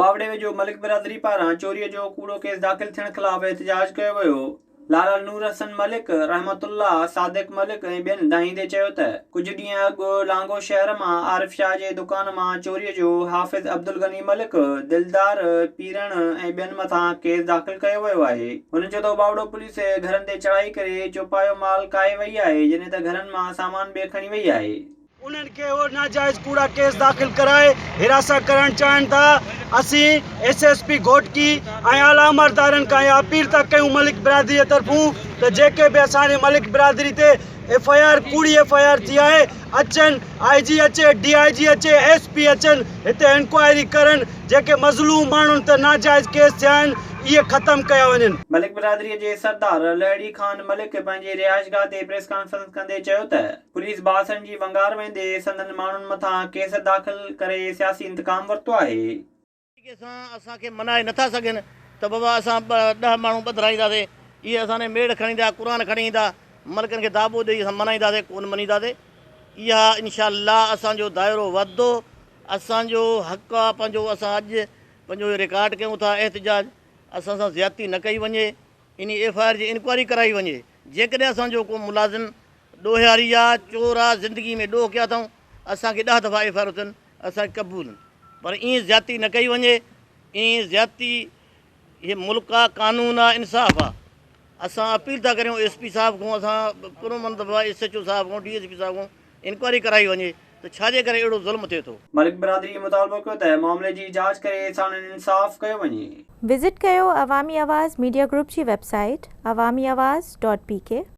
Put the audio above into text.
बावड़े वेझो मलिक बिरादरी पारां चोरीअ जो कूड़ो केस दाख़िल थियण ख़िलाफ़ एहतजाज कयो वियो। लाला नूर हसन मलिक, रहमतुल्लाह, सादिक मलिक ऐं ॿियनि दाहींदे चयो त कुझु ॾींहं अॻु लांगो शहर मां आरिफ शाह जे दुकान मां चोरीअ जो हाफ़िज़ अब्दुल गनी मलिक, दिलदार पीरण ऐं ॿियनि मथां केस दाख़िल कयो वियो आहे। हुन चयो त बावड़ो पुलिस घरनि ते चढ़ाई करे चोपायो माल काए वई आहे, जॾहिं त घरनि मां सामान ॿिए खणी वई आहे। उन्हनि खे उहो नाजाइज़ कूड़ा केस दाख़िल कराए हिरासत करणु चाहिनि था। असीं SSP घोटकी ऐं आला अमरदारनि खां इहा अपील था कयूं मलिक बिरादरीअ तरफ़ूं त जेके बि असांजे मलिक बिरादरी ते FIR कूड़ी FIR थी आहे अचनि, IG अचे, DIG अचे, SP अचनि, हिते इंक्वायरी करनि। जेके मज़लूम माण्हुनि ते नाजाइज़ केस थिया आहिनि इहे ख़तमु कया वञनि। मलिक बिरादरीअ जे सरदार लहड़ी खान मलिक पंहिंजे रिहाइशगाह ते प्रेस कॉन्फ्रेंस कंदे चयो त पुलिस बासनि जी वंगार वेंदे संदन माण्हुनि मथां केस दाख़िल करे सियासी इंतकाम वरितो आहे। असांखे मनाए नथा सघनि त बाबा असां 10 माण्हू ॿधराईंदासीं, इहे असांजे मेड़ खणी ईंदा, क़ुर खणी ईंदा, मलिकनि खे दाबो ॾेई असां मनाईंदासीं, कोन मञींदासीं। इहा इनशाअल्लाह असांजो दाइरो वधंदो, असांजो हक़ आहे पंहिंजो। असां अॼु पंहिंजो रिकॉर्ड कयूं था एहतजाज, असां सां ज़्यादती न कई वञे, इन FIR जी इंक्वायरी कराई वञे। जेकॾहिं असांजो को मुलाज़िम ॾोहियारी आहे, चोर आहे, ज़िंदगी में ॾोह कया अथऊं, असांखे 10 दफ़ा FIR थियनि, असांखे क़बूल आहिनि, पर ईअं ज़्यादती न कई वञे। ईअं ज़्यादती इहे मुल्क आहे, कानून आहे, इंसाफ़ आहे। असां अपील था करियूं SP साहिब खां, असां पुरमन दफ़ा SHO साहिब खां, DSP साहिब खां इंक्वायरी कराई वञे त छाजे करे अहिड़ो ज़ुल्म थिए थो। मलिक बिरादरी मुतालबो कयो त मामले जी जांच करे साणनि इंसाफ़ कयो वञे। विज़िट कयो अवामी आवाज़ मीडिया ग्रुप जी वेबसाइट awamiawaz.pk